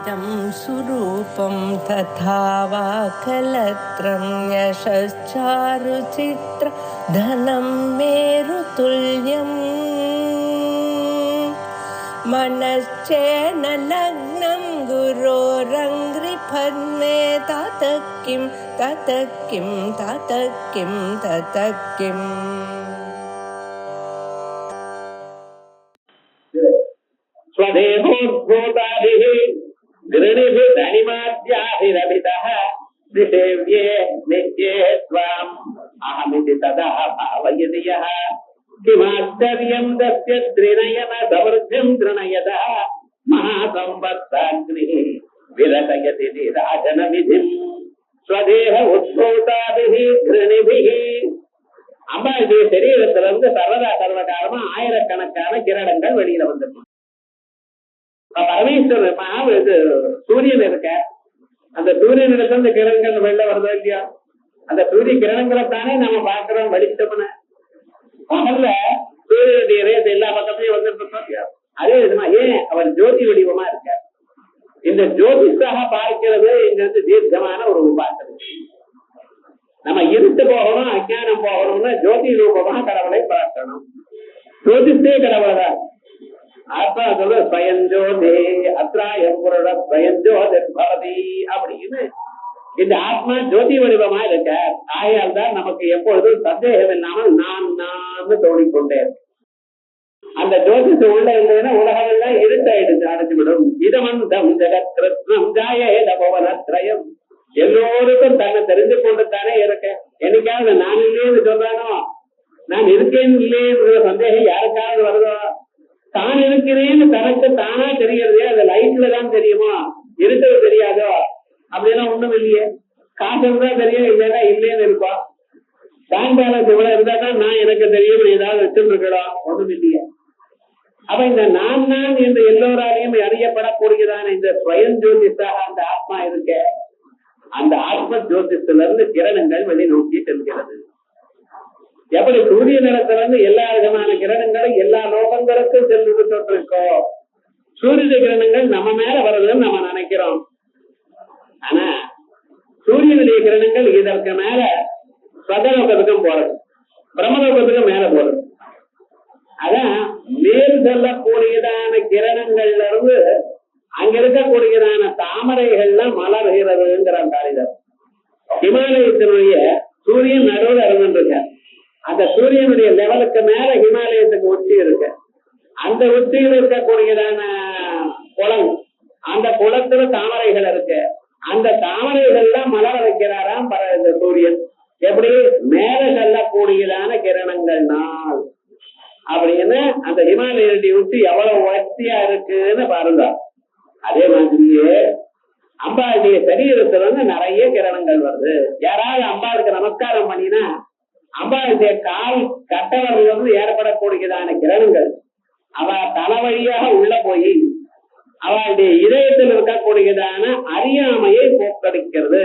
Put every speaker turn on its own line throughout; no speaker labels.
इदं सुरूपं तथा वा कलत्रं यशश्चारुचित्र धनं मेरुतुल्यम् मनश्चेन लग्नं गुरोरङ्घ्रिपद्मे ततः किं ततः किं ततः किं ततः किम्
स्वदेहोद्भूताभिः गृणिभिः अनिमाद्याभिरभितः निषेव्ये नित्ये त्वाम् अहमिति तदा भावयति यः किमाश्चर्यं तस्य त्रिनयन समृद्धिं तृणयतः महासंवत्साग्निः विरतयति निराजनविधिम् स्वदेह उद्भूताभिः गृणिभिः அம்பாளுடைய சரீரத்துல இருந்து சர்வகாலமா ஆயிரக்கணக்கான கிரணங்கள் வெளியில வந்துடும். பரமேஸ்வரன் இது சூரியன் இருக்க, அந்த சூரியனிடத்துல இருந்து கிரணங்கள் வெளில வருதோ இல்லையா, அந்த சூரிய கிரணங்களை தானே நம்ம பாக்குறோம் வெளிச்சம்னு. பகல்ல சூரியனுடைய ரேஸ் எல்லா பக்கத்தையும் வந்துட்டு இருக்கோம் இல்லையா, அதே விதமா ஏன் அவர் ஜோதி வடிவமா இருக்கார். இந்த ஜோதிஷாக பார்க்கிறது இங்கிருந்து தீர்க்கமான ஒரு உபாசனை. நம்ம இருட்டு போகணும், அஜானம் போகணும்னு ஜோதி ரூபமா கடவுளை பார்க்கணும். ஜோதிஷே கடவுளை தான் ஆத்மா சொல்ற ஸ்வயஞ்சோதே அத்ராயம் புரட ஸ்வயஞ்சோதி அப்படின்னு இந்த ஆத்மா ஜோதி வடிவமா இருக்க. ஆயால் தான் நமக்கு எப்பொழுதும் சந்தேகம் இல்லாமல் நான் தோணிக்கொண்டே அந்த ஜோதிஷ உள்ள இருந்ததுன்னா உலகம் எல்லாம் இருட்டாயிடுச்சு, அடைச்சுவிடும். இதமந்தம் ஜெகத் கிருஷ்ணம் ஜாயேத பவனத்ரயம், எல்லோருக்கும் தன்னை தெரிந்து கொண்டு தானே இருக்க. என்னைக்காவது நான் இல்லையேன்னு சொல்றானோ, நான் இருக்கேன் இல்லையேங்கிற சந்தேகம் யாருக்காவது வருதோ? தான் இருக்கிறேன்னு தனக்கு தானா தெரியறதே, அது லைட்ல தான் தெரியுமோ, இருக்கிறது தெரியாதோ? அப்படியெல்லாம் ஒண்ணும் இல்லையே. காசு இருந்தா தெரியும், இல்லைன்னா இல்லைன்னு இருப்போம். பேங்க் பேலன்ஸ் இவ்வளவு இருந்தா தான் நான் எனக்கு தெரியும் ஏதாவது வச்சுட்டு இருக்கணும், ஒண்ணும் இல்லையே. அப்ப இந்த நான் என்று எல்லோராலையும் அறியப்படக்கூடியதான இந்த ஸ்வயம் ஜோதிஷாக அந்த ஆத்மா இருக்க, அந்த ஆத்ம ஜோதிஷத்துல இருந்து கிரணங்கள் வெளி நோக்கி செல்கிறது. எப்படி சூரிய நிலத்திலிருந்து எல்லா விதமான கிரணங்களும் எல்லா லோகங்களுக்கும் சென்று இருக்கோ, சூரிய கிரணங்கள் நம்ம மேல வருதுன்னு நம்ம நினைக்கிறோம். ஆனா சூரியனுடைய கிரணங்கள் இதற்கு மேல ஸ்வதலோகத்துக்கும் போறது, பிரம்மலோகத்துக்கும் மேல போறது. அதான் மேல் செல்லக்கூடியதான கிரணங்கள்ல இருந்து அங்க இருக்கக்கூடியதான தாமரைகள்லாம் மலர்கிறதுங்கிற காரிதம். ஹிமாலயத்தினுடைய சூரியன் நடுவில் இருந்துருக்க, அந்த சூரியனுடைய லெவலுக்கு மேல ஹிமாலயத்துக்கு உச்சி இருக்கு. அந்த உச்சியில் இருக்கக்கூடியதான குளம், அந்த குளத்துல தாமரைகள் இருக்கு. அந்த தாமரைகள்லாம் மலர வைக்கிறாராம் இந்த சூரியன். எப்படி மேல செல்லக்கூடியதான கிரணங்கள் நாள் அப்படின்னு அந்த ஹிமாலயனுடைய உச்சி எவ்வளவு வசதியா இருக்குன்னு பாருங்க. அதே மாதிரியே அம்பாளுடைய சரீரத்துல இருந்து நிறைய கிரணங்கள் வருது. யாராவது அம்பாளுக்கு நமஸ்காரம் பண்ணினா அம்பாளுடைய கால் கட்டவரில் இருந்து ஏற்படக்கூடியதான கிரணங்கள் அவ தலை வழியாக உள்ள போய் அவளுடைய இதயத்தில் இருக்கக்கூடியதான அறியாமையை போக்கடிக்கிறது.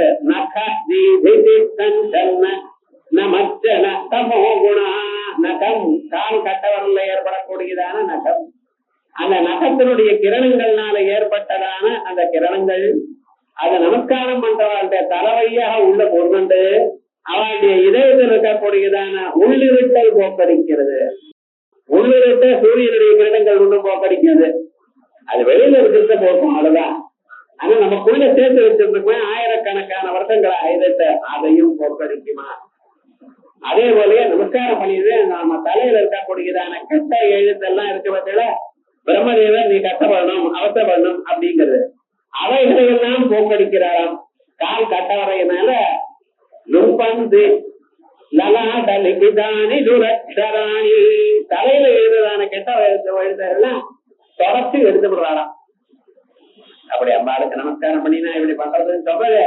நகம், கால் கட்டவரில் ஏற்படக்கூடியதான நகம், அந்த நகத்தினுடைய கிரணங்கள்னால ஏற்பட்டதான அந்த கிரணங்கள் அது நமஸ்காரம் பண்றவாளுடைய தலைவையாக உள்ள பொருண்டு அவளுடைய இதயத்தில் இருக்கக்கூடியதான உள்ளிருட்டை போக்கடிக்கிறது. உள்ளிருட்ட சூரியனுடைய கிரணங்கள் ஒன்று போக்கடிக்கிறது, அது வெளியில இருக்கிறத போக்கும், அவ்வளவுதான். ஆனா நமக்குள்ள சேர்த்து வச்சிருக்கோம் ஆயிரக்கணக்கான வருஷங்களா இதத்தை, அதையும் போக்கடிக்குமா? அதே போலயே நமஸ்காரம் பண்ணிட்டு நம்ம தலையில இருக்கக்கூடியதான கெட்ட எழுத்தெல்லாம் இருக்க பட்சல பிரம்மதேவன் நீ கஷ்டப்படணும் அவசரப்படணும் அப்படிங்கிறது, அவைகளையெல்லாம் போக்கடிக்கிறாராம். கால் கட்டவரையினால தலையில எழுதுதான கெட்ட எழுத்தெல்லாம் தொடர்ச்சி எடுத்து விடுறாராம். அப்படி அம்பாளுக்கு நமஸ்காரம் பண்ணினா இப்படி பண்றதுன்னு சொல்றது,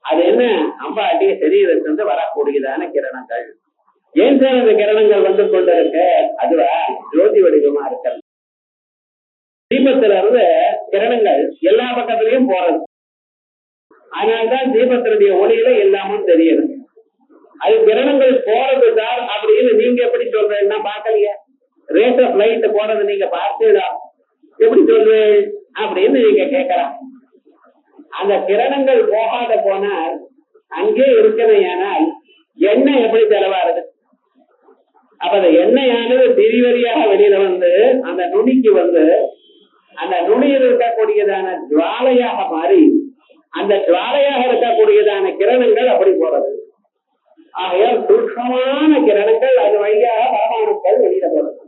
அது என்ன? அம்பாளுடைய சரீரத்திலிருந்து வரக்கூடியதான கிரணங்கள். ஏன் சார் அந்த கிரணங்கள் வந்து கொண்டு இருக்க? அதுவா ஜோதி வடிவமா இருக்கிறது. தீபத்துல இருந்து கிரணங்கள் எல்லா பக்கத்திலையும் போறது, அதனால்தான் தீபத்தினுடைய ஒளியில எல்லாமும் தெரியுது. அது கிரணங்கள் போறது சார் அப்படின்னு நீங்க எப்படி சொல்றேன்னா பாக்கலையா? ரேஸ் ஆஃப் லைட் போறது நீங்க பார்த்தீங்களா? எப்படி சொல்றேன் அப்படின்னு நீங்க கேட்கலாம். அந்த கிரணங்கள் போகாத போனால் அங்கே இருக்கணையானால் எண்ணெய் எப்படி செலவாருது? அப்ப அந்த எண்ணெயானது திரிவரியாக வெளியில வந்து அந்த நுனிக்கு வந்து அந்த நுனியில் இருக்கக்கூடியதான ஜுவாலையாக மாறி அந்த ஜுவாலையாக இருக்கக்கூடியதான கிரணங்கள் அப்படி போறது. ஆகையால் சூக்ஷ்மமான கிரணங்கள் அது வழியாக பரமாணுக்கள் வெளியில போறது.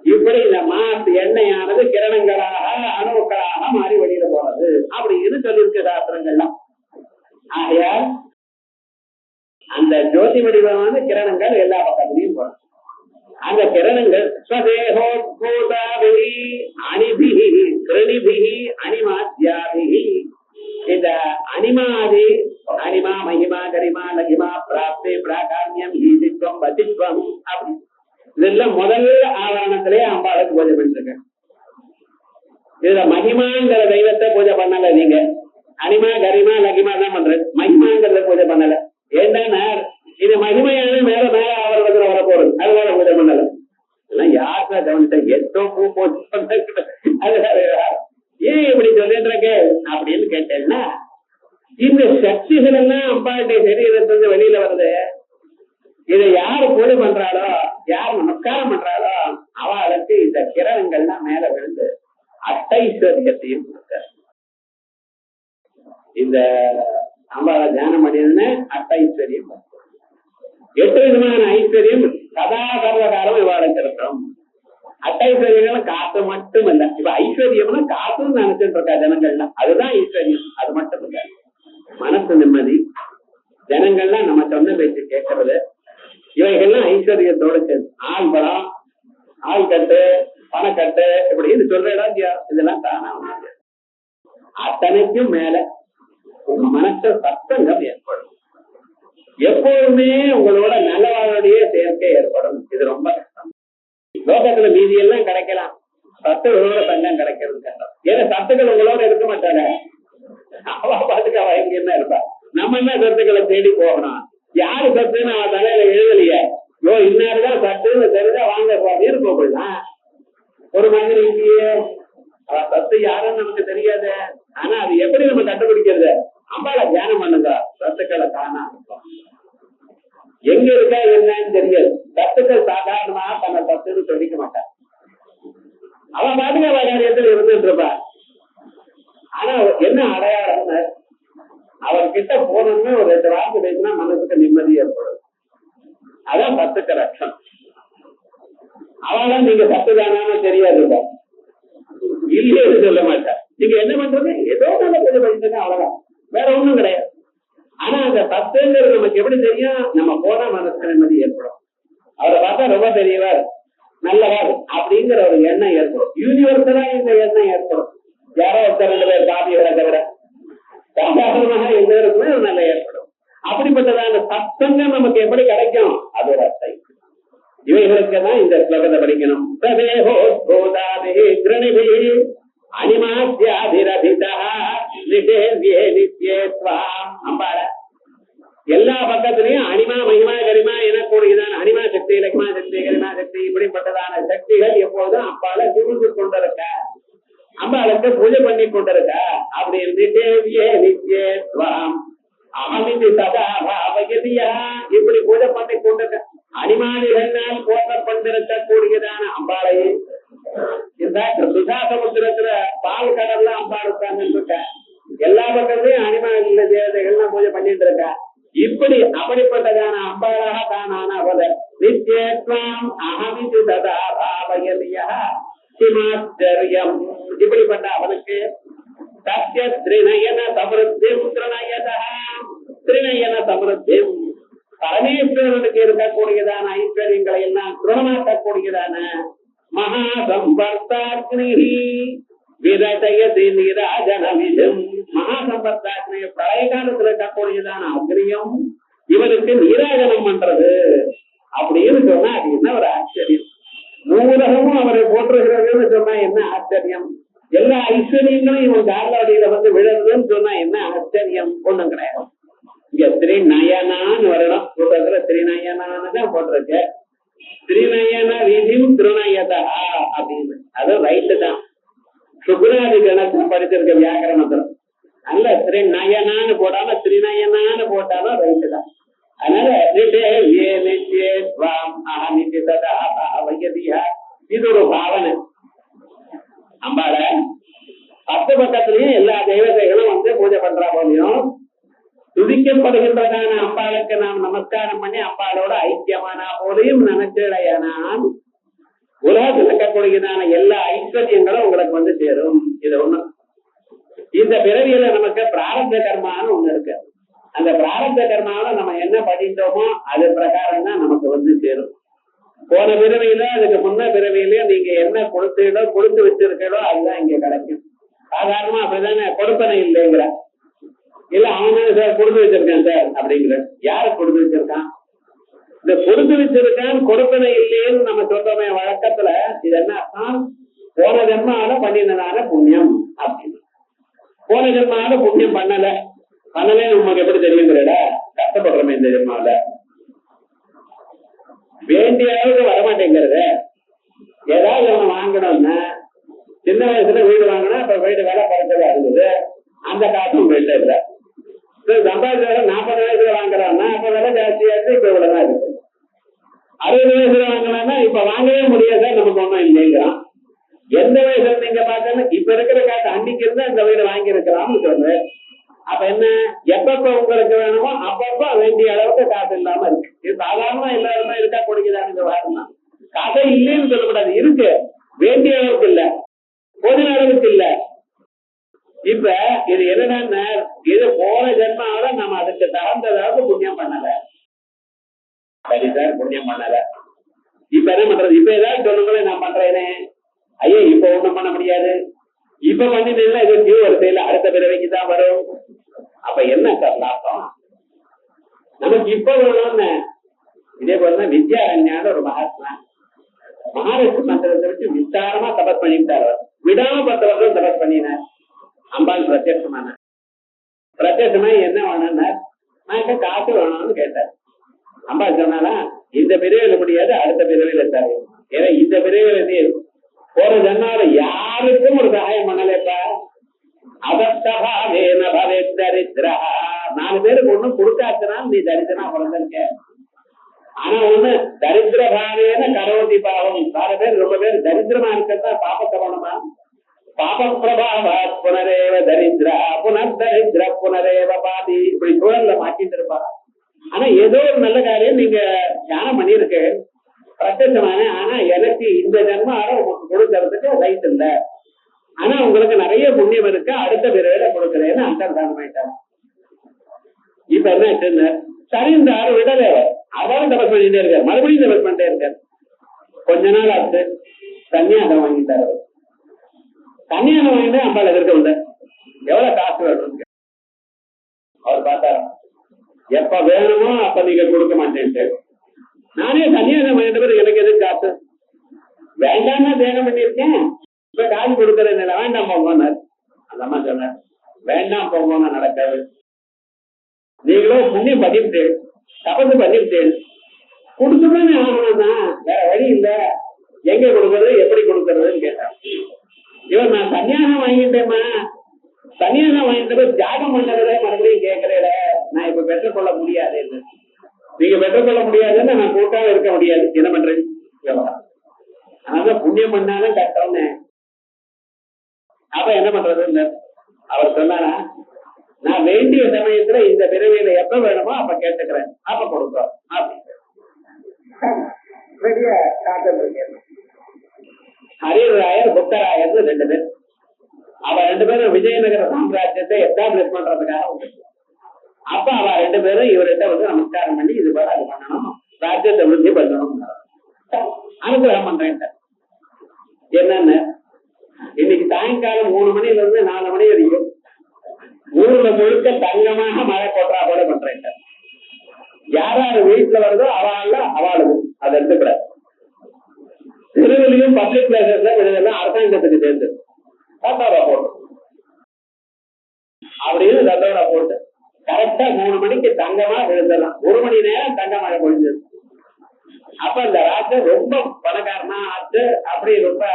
இப்படி இந்த மாசு எண்ணெயானது கிரணங்களாக அணுக்களாக மாறி வெளியில போறது அப்படின்னு சொல்லியிருக்கு சாஸ்திரங்கள்லாம். ஆகையால் அந்த ஜோதி வடிவமான கிரணங்கள் எல்லா பக்கத்திலையும் போறது. அந்த கிரணங்கள் ஸ்வதேகோத்பூதாபிஹி அணிபிஹி கிருணிபிஹி அனிமாத்யாபிஹி இந்த அனிமாதி அனிமா மகிமா கரிமா லகிமா பிராப்தி பிராகாமியம் ஈதித்வம் வசித்வம் அப்படி இதெல்லாம் முதல் ஆவரணத்திலே அம்பாளுக்கு பூஜை பண்ணிருக்கேன். இதுல மகிமாங்கிற தெய்வத்தை பூஜை பண்ணல. நீங்க அனிமா கரிமா லகிமா தான் பண்றது, மகிமாங்கிறத பூஜை பண்ணல. ஏன்னா இது மகிமையான மேல மேல ஆவரணத்துல வர போறது, அதனால பூஜை பண்ணல. இதெல்லாம் யாருக்கா கவனிச்சா எத்தோ பூ போச்சு ஏன் இப்படி சொல்லிட்டு இருக்கு அப்படின்னு கேட்டேன்னா, இந்த சக்திகள் எல்லாம் அம்பாளுடைய சரீரத்திலிருந்து வெளியில வருது. இதை யாரு பூஜை பண்றாளோ, யார் நமஸ்காரம் பண்றாளோ அவளுக்கு இந்த கிரணங்கள்லாம் மேல விழுந்து அஷ்டைஸ்வரியத்தையும் கொடுத்தார். இந்த அம்பாளை தியானம் பண்ணிருந்த அஷ்டைஸ்வரியம் 8 விதமான ஐஸ்வர்யம் சதா சர்வகாலம் இவாளுக்கு இருக்கிறோம். அஷ்டைஸ்வரியம் காத்து மட்டும் இல்ல. இப்ப ஐஸ்வர்யம்னா காத்துன்னு நினைச்சிட்டு இருக்கா ஜனங்கள்லாம், அதுதான் ஐஸ்வர்யம். அது மட்டும் இல்ல, மனசு நிம்மதி, ஜனங்கள்லாம் நம்ம சொன்ன பேச்சு கேட்கறது, இவைகள்லாம் ஐஸ்வர்யத்தோட சேர்ந்து ஆள் பலம், ஆள் கட்டு, பணக்கட்டு இப்படின்னு சொல்ற இடம் இதெல்லாம் தானா. அத்தனைக்கும் மேல உங்க மனச சத்தங்கம் ஏற்படும். எப்போதுமே உங்களோட நல்லவாளுடைய சேர்க்கை ஏற்படும். இது ரொம்ப கஷ்டம். லோகத்துல மீதி எல்லாம் கிடைக்கலாம், சத்துகளோட தங்கம் கிடைக்கிறது கஷ்டம். ஏன்னா சத்துக்கள் உங்களோட இருக்க மாட்டாங்க, அவ பாட்டுக்கு அவ எங்க என்ன இருப்பா. நம்ம என்ன சத்துக்களை தேடி போகணும். யாரு சத்துன்னு அவன் தலையில எழுதலையே, யோ இன்னாருதான் சத்துன்னு தெரிஞ்சா வாங்க போறேன்னு போகலாம். ஒரு மாதிரி இல்லையே, அவ சத்து யாருன்னு நமக்கு தெரியாது. ஆனா அது எப்படி நம்ம கண்டுபிடிக்கிறது? அம்பாளை தியானம் பண்ணுங்க, சத்துக்களை தானா எங்க இருக்கா என்னன்னு தெரியாது. சத்துக்கள் சாதாரணமாக தன்னை சத்துன்னு சொல்லிக்க மாட்டான். அவன் பாட்டுக்க காரியத்தில் இருந்துட்டு இருப்பா. ஆனா என்ன அடையாளம்னு அவர்கிட்ட போனோம்னு ஒரு 2 வார்த்தை பேசினா மனசுக்கு நிம்மதி ஏற்படும். அதான் சத்துக்க ரட்சம். அவெல்லாம் நீங்க சத்துதானு தெரியாது, இல்லைன்னு சொல்ல மாட்டேன். நீங்க என்ன பண்றது? ஏதோ நல்ல பூஜை பண்ணிட்டு அவ்வளவுதான், வேற ஒண்ணும் கிடையாது. ஆனா அந்த சத்துங்கிறது நமக்கு எப்படி தெரியும்? நம்ம போனா மனசுக்கு நிம்மதி ஏற்படும். அவரை பார்த்தா ரொம்ப பெரியவர், நல்லவர் அப்படிங்கிற ஒரு எண்ணம் ஏற்படும். யூனிவர்சலா இந்த எண்ணம் ஏற்படும். யாரோ ஒருத்தர் 2 பேர் காப்பிகளை தவிர சாதாரணமாக எந்த இருக்குமே நல்ல ஏற்படும். அப்படிப்பட்டதான சத்தங்கம் நமக்கு எப்படி கிடைக்கும்? அது ஒரு அர்த்தம். இவைகளுக்கு தான் இந்த ஸ்லோகத்தை படிக்கணும். அம்பாள எல்லா பக்கத்திலையும் அனிமா மகிமா கரிமா எனக்கூடியதான அனிமா சக்தி, லக்மா சக்தி, கரிமா சக்தி இப்படிப்பட்டதான சக்திகள் எப்போதும் அம்பாள சூழ்ந்து கொண்டிருக்க, அம்பாளுக்கு பூஜை பண்ணி கொண்டிருக்க. அப்படி அமிதி சதா பாவகதியா இப்படி பூஜை பண்ணி கொண்டிருக்க அனிமாதிகளால் போற்றப்பட்டிருக்கக்கூடியதான அம்பாளையை இந்த சுதா சமுத்திரத்துல பால் கடல்ல அம்பாள் உட்கார்ந்து இருக்க, எல்லா பக்கத்தையும் அனிமாதிகள தேவதைகள்லாம் பூஜை பண்ணிட்டு இருக்க. இப்படி அப்படிப்பட்டதான அம்பாளாக தான் ஆனவத நித்யத்வம் அகமிதி சதா பாவகதியா சிமாச்சரியம். இப்படிப்பட்ட அவனுக்கு சத்திய திரிநயன சமிருத்திம் திரிநயன சமிருத்திம் பரமேஸ்வரனுக்கு இருக்கக்கூடியதான ஐஸ்வர்யங்களை எல்லாம் திருணமாக்கக்கூடியதான மகா சம்பர்த்தாக்னி விரதயதி நீராஜனமிதம். மகா சம்பர்த்தாக்னி பழைய காலத்துல இருக்கக்கூடியதான அக்னியம் இவனுக்கு நீராஜனம் பண்றது அப்படின்னு சொன்னா அது என்ன ஒரு ஆச்சரியம். நூலகமும் அவரை போற்றுகிறதுன்னு சொன்னா என்ன ஆச்சரியம். எல்லா ஐஸ்வர்யங்களும் இவன் காலாடியில வந்து விழுறதுன்னு சொன்னா என்ன ஆச்சரியம். ஒண்ணும் கிடையாது. இங்க திரிநயனான்னு வரணும். புத்தகத்துல திரிநயனான்னு தான் போட்டிருக்கு. திரிநயன விதிம் திருநயதா அப்படின்னு அது ரைட்டு தான். சுகுணாதி கணக்கு படிச்சிருக்க வியாக்கரணத்துல அல்ல திருநயனான்னு போடாம திருநயனான்னு போட்டாலும் ரைட்டு தான். அதனால இது ஒரு பாவனை. அம்பாள 10 பக்கத்திலையும் எல்லா தெய்வதைகளும் வந்து பூஜை பண்றா போலையும் துதிக்கப்படுகின்றதான அம்பாளுக்கு நாம் நமஸ்காரம் பண்ணி அம்பாளோட ஐக்கியமானா போலையும் நினைச்சடையானால் உலகத்தில் இருக்கக்கூடியதான எல்லா ஐஸ்வர்யங்களும் உங்களுக்கு வந்து சேரும். இது ஒண்ணு. இந்த பிறவியில நமக்கு பிராரப்த கர்மான்னு ஒண்ணு இருக்கு. அந்த பிராரப்த கர்மாவில நம்ம என்ன படித்தோமோ அது பிரகாரம் தான் நமக்கு வந்து சேரும். போன பிறவியில அதுக்கு முன்ன பிறவியில நீங்க என்ன கொடுத்து வச்சிருக்கீங்களோ அதுதான் இங்க கிடைக்கும். சாதாரணமா அப்படிதானே கொடுப்பனை இல்லைங்கிற இல்ல அவனு சார் கொடுத்து வச்சிருக்கேன் சார் அப்படிங்கிற. யாரு கொடுத்து வச்சிருக்கான்? இந்த கொடுத்து வச்சிருக்கான் கொடுப்பனை இல்லைன்னு நம்ம சொல்றோமே வழக்கத்துல. இது என்ன போன ஜென்மாவில பண்ணினதான புண்ணியம் அப்படின்னு. போன ஜென்மாவில புண்ணியம் பண்ணலே நமக்கு எப்படி தெரியுங்கிறட கஷ்டப்படுறோமே இந்த ஜென்மாவில. வேண்டிய அளவுக்கு வரமாட்டேங்கிறது. ஏதாவது ஒண்ணு வாங்கணும்னா சின்ன வயசுல வீடு வாங்கினா இப்ப வீடு வேலை குறைச்சதா இருந்தது. அந்த காசும் வீட்டுல இல்ல. சம்பாதிச்ச 40 வயசுல வாங்குறான்னா அப்ப விலை ஜாஸ்தியாச்சு. இப்ப இவ்வளவுதான் இருக்கு. 60 வயசுல வாங்கினா இப்ப வாங்கவே முடியாத நமக்கு ஒண்ணும் இல்லைங்கிறான். எந்த வயசுல நீங்க பார்த்தோன்னா இப்ப இருக்கிற காசு அன்னைக்கு இருந்தா இந்த வீடு வாங்கி இருக்கலாம்னு சொல்றேன். அப்ப என்ன எப்பப்ப உங்களுக்கு வேணுமோ அப்பப்ப வேண்டிய அளவுக்கு காசு இல்லாம இருக்கு. இது சாதாரணமா எல்லாருமே இருக்கா கொடுக்குதாங்க வாரம்னா காசை இல்லைன்னு சொல்லக்கூடாது. இருக்கு, வேண்டிய அளவுக்கு இல்ல, போதின அளவுக்கு இல்ல. இப்ப இது என்னன்னா இது போன ஜென்மாவில நம்ம அதுக்கு தகுந்ததாவது புண்ணியம் பண்ணல. சரி சார், புண்ணியம் பண்ணல. இப்ப என்ன பண்றது? இப்ப ஏதாவது சொல்லுங்களேன். நான் பண்றேனே ஐயா இப்ப ஒண்ணும் பண்ண முடியாது. இப்ப பண்ணிட்டீங்கன்னா இது ஜீவ வரிசையில அடுத்த பிறவைக்கு தான் வரும். அப்ப என்ன சார் லாபம்? நமக்கு இப்ப வேணும்னு இதே போலதான் வித்யாரண்யான ஒரு மகாத்மா மகாலட்சுமி மந்திரத்தை வச்சு விஸ்தாரமா தபஸ் பண்ணிட்டார். விடாம 10 வருஷம் தபஸ் பண்ணினார். அம்பாள் பிரத்யட்சமா என்ன வேணும்னா நான் காசு வேணும்னு கேட்டார். அம்பாள் சொன்னாலா இந்த பிரிவில முடியாது, அடுத்த பிரிவில இருக்காரு. ஏன்னா இந்த பிரிவில போற ஜன்னால யாருக்கும் ஒரு சகாயம் பண்ணலப்பா. அதஸ்தபாவேன பவேத் தரித்ரா. 4 பேருக்கு ஒண்ணும் கொடுக்காச்சுனா நீ தரித்திரனா பிறந்திருக்க. ஆனா ஒண்ணு தரித்திர பாவேன கரோதி பாவம். 4 பேர் ரொம்ப பேர் தரித்திரமா இருக்கிறதா பாபத்தை பண்ணணுமா? பாப பிரபாவா புனரேவ தரித்ரா புனர்தரித்ர புனரேவ பாதி. இப்படி சூழல்ல மாட்டிட்டு இருப்பா. ஆனா ஏதோ ஒரு நல்ல காரியம் நீங்க தியானம் பண்ணிருக்கு பிரத்யட்சமான. ஆனா எனக்கு இந்த ஜென்மால உங்களுக்கு கொடுக்கறதுக்கு ரைட் இல்ல. ஆனா உங்களுக்கு நிறைய புண்ணியம் இருக்கு, அடுத்த பிறவில கொடுக்கறேன்னு அந்தர்தானமாயிட்டாங்க. இப்ப என்ன சரி இந்த ஆறு விடல அதான் தபஸ் பண்ணிட்டே இருக்காரு. மறுபடியும் தபஸ் பண்ணிட்டே இருக்காரு. கொஞ்ச நாள் ஆச்சு கன்னியாகம் வாங்கிட்டாரு. கன்னியாகம் வாங்கிட்டு அம்பாள் எதிர்க்க வந்த எவ்வளவு காசு வேணும் அவர் பார்த்தாரு. எப்ப வேணுமோ அப்ப நீங்க கொடுக்க மாட்டேன்ட்டு. நானே கன்னியாகம் வாங்கிட்ட பிறகு எனக்கு எது காசு வேண்டாம்னா தியானம் பண்ணிருக்கேன். இப்ப காசு கொடுக்கறது இல்லை, வேண்டாம் போங்கன்னார். அந்த அம்மா சொன்னார் வேண்டாம் போங்கன்னா நடக்காது. நீங்களும் புண்ணியம் பண்ணிவிட்டு தபசு பண்ணிவிட்டு கொடுத்துதானே ஆகணும்தான், வேற வழி இல்ல. எங்க கொடுக்கறது எப்படி கொடுக்கறதுன்னு கேட்டான். இவன் நான் சன்னியாசம் வாங்கிட்டேமா, சன்னியாசம் வாங்கிட்டு தியாகம் பண்ணதே மறுபடியும் கேட்கிறேன். நான் இப்ப பெற்றுக்கொள்ள முடியாது. நீங்க பெற்றுக்கொள்ள முடியாதுன்னு நான் கூட்டாம இருக்க முடியாது. என்ன பண்றேன்? அதனால புண்ணியம் பண்ணாலும் கஷ்டம்னு. அப்ப என்ன பண்றதுன்னு அவர் சொன்னாரா, நான் வேண்டிய சமயத்துல இந்த பிறவியில எப்ப வேணுமோ அப்ப கேட்டுக்கிறேன், அப்ப கொடுக்கிறோம் அப்படின்னு ஹரிராயர் புத்தராயர் 2 பேர். அவ 2 பேரும் விஜயநகர சாம்ராஜ்யத்தை எஸ்டாப்ளிஷ் பண்றதுக்காக. அப்ப அவ 2 பேரும் இவர்கிட்ட வந்து நமஸ்காரம் பண்ணி இது போல அது பண்ணணும், ராஜ்யத்தை விருத்தி பண்ணணும், அனுகிரகம் பண்றேன். என்னன்னு இன்னைக்கு சாயங்காலம் 3 மணில இருந்து 4 மணி வரைக்கும் ஊர்ல முழுக்க தங்கமாக மழை கொட்டுறா போல பண்றேன். யாராரு வீட்டுல வருதோ அவளுக்கு அதை எடுத்துக்கூடாது. தெருவிலையும் பப்ளிக் பிளேசஸ்ல இதெல்லாம் அரசாங்கத்துக்கு சேர்ந்து தண்டோரா போட்டு அப்படின்னு தண்டோரா போட்டு கரெக்டா 3 மணிக்கு தங்கமா விழுந்துடலாம். 1 மணி நேரம் தங்க மழை பொழிஞ்சது. அப்ப இந்த ராஜ்யம் ரொம்ப பணக்காரனா ஆச்சு, அப்படி ரொம்ப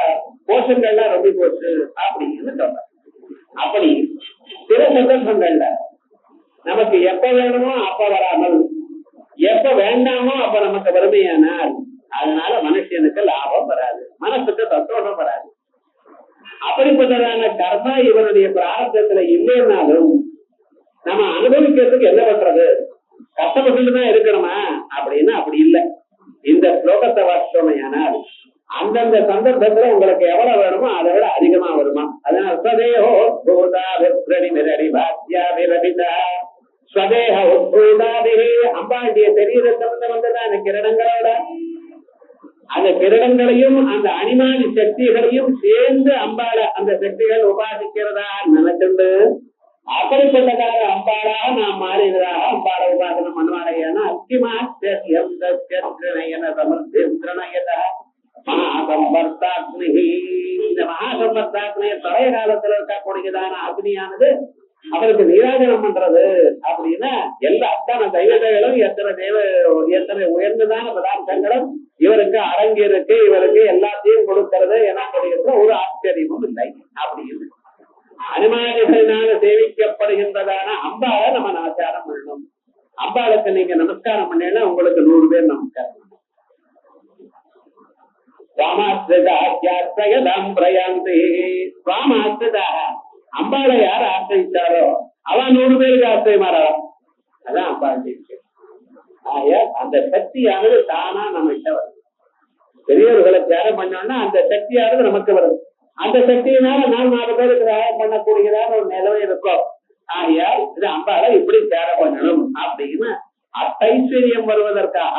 கோஷங்கள்லாம் ரொம்ப போச்சு அப்படின்னு சொல்ற. அப்படி சில சந்தர்ப்பங்கள்ல நமக்கு எப்ப வேணுமோ அப்ப வராமல், எப்ப வேண்டாமோ அப்ப நமக்கு வறுமையானால் அதனால மனுஷனுக்கு லாபம் வராது, மனசுக்கு சந்தோஷம் வராது. அப்படிப்பட்டதான கர்மா இவனுடைய பிராரத்தத்துல இல்லைன்னாலும் நம்ம அனுபவிக்கிறதுக்கு என்ன பண்றது, கஷ்டப்பட்டுதான் இருக்கணுமா அப்படின்னா அப்படி இல்லை. இந்த ஸ்லோகத்தை வாசித்தோமையானால் அந்தந்த சந்தர்ப்பத்துல உங்களுக்கு எவ்வளவு வேணுமோ அதை விட அதிகமா வருமா. அதனால ஸ்வதேஹோ ஸ்வதேஹ உத்பூதாதிஹி, அம்பாளுடைய சரீரத்திலிருந்து வந்ததான கிரணங்களோட அந்த கிரணங்களையும் அந்த அனிமாதி சக்திகளையும் சேர்ந்து அம்பாள அந்த சக்திகள் உபாசிக்கிறதா நினைச்சுண்டு அப்படிப்பட்டதாக அம்பாளாக நாம் மாறினதாக அம்பாள உபாசனம் பண்ணுவாரையான அத்திமாத்தியம் சமர்த்திரணயத மகாசம்பர்த்தாக்னி. இந்த மகாசம்பர்த்தாக்னிய பழைய காலத்துல இருக்கக்கூடியதான அக்னியானது அவருக்கு நீராஜனம் பண்றது அப்படின்னா எல்லா அத்தனை தெய்வங்களும் எத்தனை உயர்ந்ததான பதார்த்தங்களும் இவருக்கு அரங்கிருக்கு, இவருக்கு எல்லாத்தையும் கொடுக்கிறது எனக்கூடிய ஒரு ஆச்சரியமும் இல்லை. அப்படின்னு அனுமானிகளினால சேவிக்கப்படுகின்றதான அம்பாளை நம்ம நமஸ்காரம் பண்ணணும். அம்பாளுக்கு நீங்க நமஸ்காரம் பண்ணீங்கன்னா உங்களுக்கு 100 பேர் நமஸ்காரம் பண்ணணும். அம்பாளை யார் ஆசிரிச்சாரோ அவன் 100 பேருக்கு ஆசிரியமாறான். அதான் அம்பாள் அந்த சக்தியானது தானா நம்ம கிட்ட வருது. பெரியவர்களை தியானம் பண்ணோம்னா அந்த சக்தியானது நமக்கு வருது. அந்த சக்தியினால நாம் 4 பேருக்கு தியானம் பண்ணக்கூடியதான ஒரு நிலவை இருக்கும். ஆகையால் இது அம்பாளை இப்படி தியானம் பண்ணணும் அப்படின்னு அத்தைஸ்வரியம் வருவதற்காக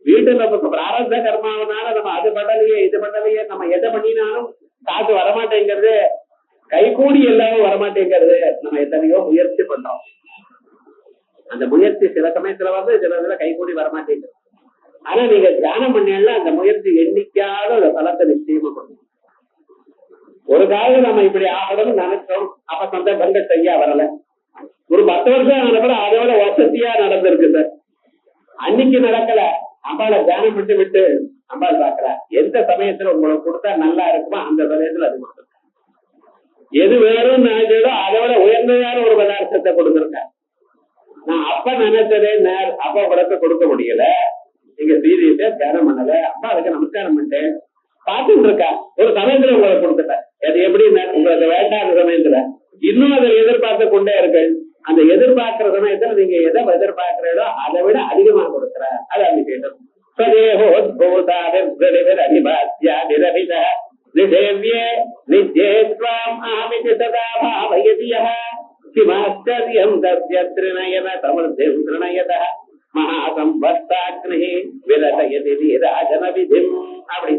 வீட்டுல நமக்கு பிராரத்த கர்மாவனால நம்ம அது பண்ணலையே இது பண்ணலையே, நம்ம எதை பண்ணினாலும் காசு வரமாட்டேங்கிறது, கைகூடி எல்லாரும் வரமாட்டேங்கிறது. நம்ம எத்தனையோ முயற்சி பண்றோம், அந்த முயற்சி சில சமயத்துல சில இதுல கைகூடி வரமாட்டேங்குது. ஆனா நீங்க தியானம் பண்ணீங்கன்னா அந்த முயற்சி எண்ணிக்காத ஒரு பலத்தை நிச்சயமா பண்ணும். ஒரு காலம் நம்ம இப்படி ஆகணும்னு நினைச்சோம், அப்ப சந்தர்ப்பங்கள் சரியா வரல. ஒரு 10 வருஷம் ஆனப்பட அதோட வசதியா நடந்திருக்கு சார். அன்னைக்கு நடக்கல, அம்பாளை தியானம் விட்டு விட்டு அம்பாள் பாக்குறா எந்த சமயத்துல உங்களுக்கு கொடுத்தா நல்லா இருக்குமோ அந்த சமயத்துல அது கொடுத்துருக்க. எது வேணும்னு நினைச்சதோ அதோட உயர்ந்ததான ஒரு பதார்த்தத்தை கொடுத்துருக்க. நான் அப்ப நினைச்சதே அப்ப உங்களுக்கு கொடுக்க முடியல, நீங்க சீரியஸா தியானம் பண்ணல, அப்பா அதுக்கு நமஸ்காரம் பண்ணிட்டேன் பார்த்துட்டு இருக்கா. ஒரு சமயத்துல உங்களை கொடுத்துட்டேன், அது எப்படி உங்களுக்கு வேண்டாத சமயத்துல இன்னும் அதை எதிர்பார்த்து கொண்டே இருக்கு. அந்த எதிர்பார்க்கிற சமயத்துல நீங்க எதை எதிர்பார்க்கிறீங்களோ அதை விட அதிகமா கொடுக்குற அது அப்படி கேட்டோம். மகாசம்பர்த்தாக்னி விரதயதி ராஜன விதிம் அப்படி